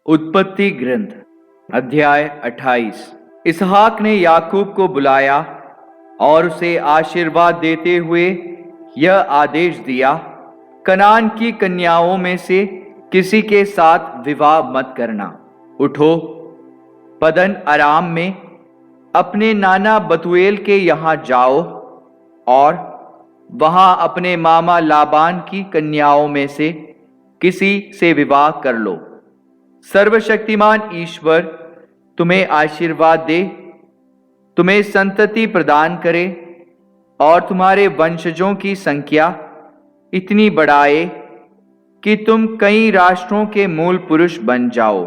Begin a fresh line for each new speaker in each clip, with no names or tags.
उत्पत्ति ग्रंथ अध्याय 28। इसहाक ने याकूब को बुलाया और उसे आशीर्वाद देते हुए यह आदेश दिया, कनान की कन्याओं में से किसी के साथ विवाह मत करना। उठो, पदन अराम में अपने नाना बतूएल के यहाँ जाओ और वहां अपने मामा लाबान की कन्याओं में से किसी से विवाह कर लो। सर्वशक्तिमान ईश्वर तुम्हें आशीर्वाद दे, तुम्हें संतति प्रदान करे और तुम्हारे वंशजों की संख्या इतनी बढ़ाए कि तुम कई राष्ट्रों के मूल पुरुष बन जाओ।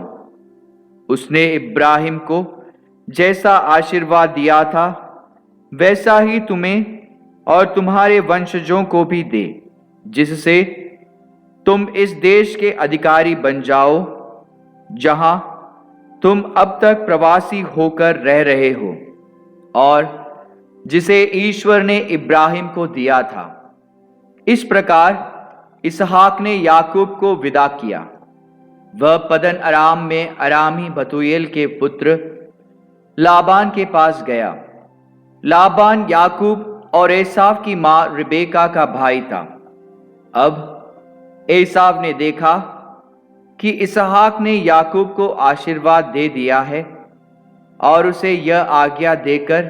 उसने इब्राहिम को जैसा आशीर्वाद दिया था वैसा ही तुम्हें और तुम्हारे वंशजों को भी दे, जिससे तुम इस देश के अधिकारी बन जाओ जहां तुम अब तक प्रवासी होकर रह रहे हो और जिसे ईश्वर ने इब्राहिम को दिया था। इस प्रकार इसहाक ने याकूब को विदा किया। वह पदन अराम में अरामी बतूएल के पुत्र लाबान के पास गया। लाबान याकूब और एसाव की मां रिबेका का भाई था। अब एसाव ने देखा कि इसहाक ने याकूब को आशीर्वाद दे दिया है और उसे यह आज्ञा देकर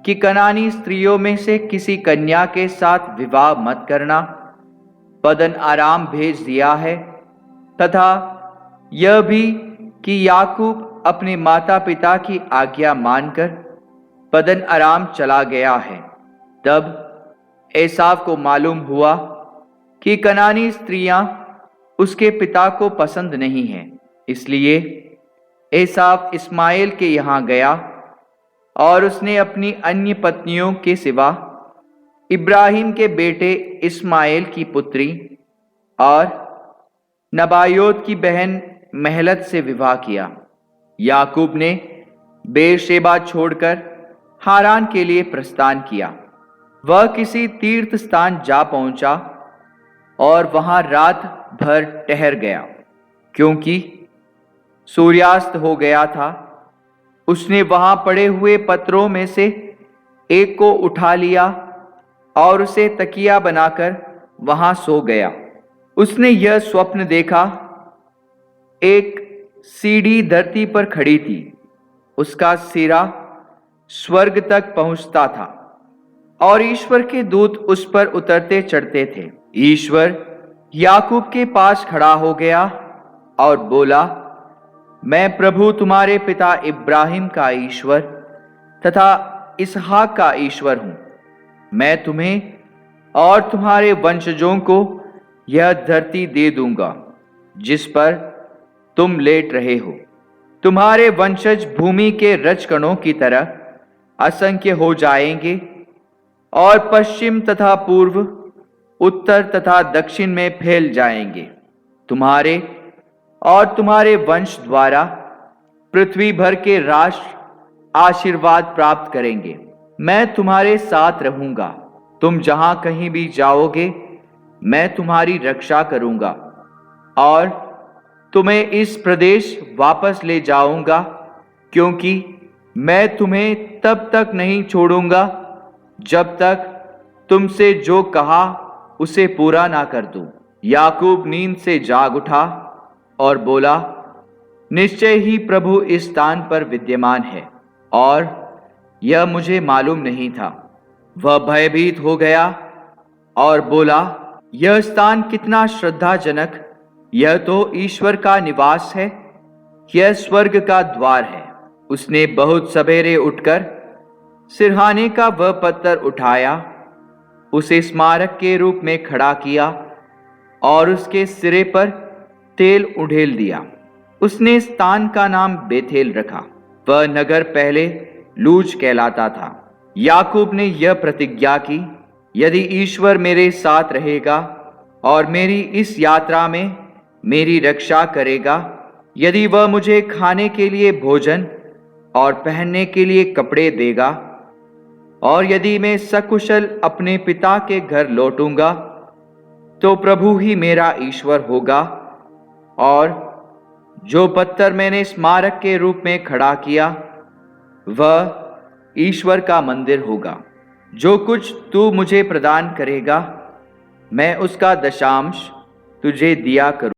कि कनानी स्त्रियों में से किसी कन्या के साथ विवाह मत करना, पदन आराम भेज दिया है, तथा यह भी कि याकूब अपने माता पिता की आज्ञा मानकर पदन आराम चला गया है। तब एसाव को मालूम हुआ कि कनानी स्त्रियां उसके पिता को पसंद नहीं है, इसलिए एसाव इस्माएल के यहाँ गया और उसने अपनी अन्य पत्नियों के सिवा इब्राहिम के बेटे इस्माएल की पुत्री और नबायोत की बहन महलत से विवाह किया। याकूब ने बेरशेबा छोड़कर हारान के लिए प्रस्थान किया। वह किसी तीर्थ स्थान जा पहुंचा और वहां रात भर ठहर गया, क्योंकि सूर्यास्त हो गया था। उसने वहां पड़े हुए पत्रों में से एक को उठा लिया और उसे तकिया बनाकर वहां सो गया। उसने यह स्वप्न देखा, एक सीढ़ी धरती पर खड़ी थी, उसका सिरा स्वर्ग तक पहुंचता था और ईश्वर के दूत उस पर उतरते चढ़ते थे। ईश्वर याकूब के पास खड़ा हो गया और बोला, मैं प्रभु तुम्हारे पिता इब्राहिम का ईश्वर तथा इसहाक का ईश्वर हूं। मैं तुम्हें और तुम्हारे वंशजों को यह धरती दे दूंगा जिस पर तुम लेट रहे हो। तुम्हारे वंशज भूमि के रजकणों की तरह असंख्य हो जाएंगे और पश्चिम तथा पूर्व, उत्तर तथा दक्षिण में फैल जाएंगे। तुम्हारे और तुम्हारे वंश द्वारा पृथ्वी भर के राष्ट्र आशीर्वाद प्राप्त करेंगे। मैं तुम्हारे साथ रहूंगा। तुम जहां कहीं भी जाओगे मैं तुम्हारी रक्षा करूंगा और तुम्हें इस प्रदेश वापस ले जाऊंगा, क्योंकि मैं तुम्हें तब तक नहीं छोड़ूंगा जब तक तुमसे जो कहा उसे पूरा ना कर दूं। याकूब नींद से जाग उठा और बोला, निश्चय ही प्रभु इस स्थान पर विद्यमान है और यह मुझे मालूम नहीं था। वह भयभीत हो गया और बोला, यह स्थान कितना श्रद्धाजनक, यह तो ईश्वर का निवास है, यह स्वर्ग का द्वार है। उसने बहुत सवेरे उठकर सिरहाने का वह पत्थर उठाया, उसे स्मारक के रूप में खड़ा किया और उसके सिरे पर तेल उड़ेल दिया। उसने स्थान का नाम बेथेल रखा। वह नगर पहले लूज कहलाता था। याकूब ने यह प्रतिज्ञा की, यदि ईश्वर मेरे साथ रहेगा और मेरी इस यात्रा में मेरी रक्षा करेगा, यदि वह मुझे खाने के लिए भोजन और पहनने के लिए कपड़े देगा और यदि मैं सकुशल अपने पिता के घर लौटूंगा, तो प्रभु ही मेरा ईश्वर होगा और जो पत्थर मैंने स्मारक के रूप में खड़ा किया वह ईश्वर का मंदिर होगा। जो कुछ तू मुझे प्रदान करेगा मैं उसका दशांश तुझे दिया करूँ।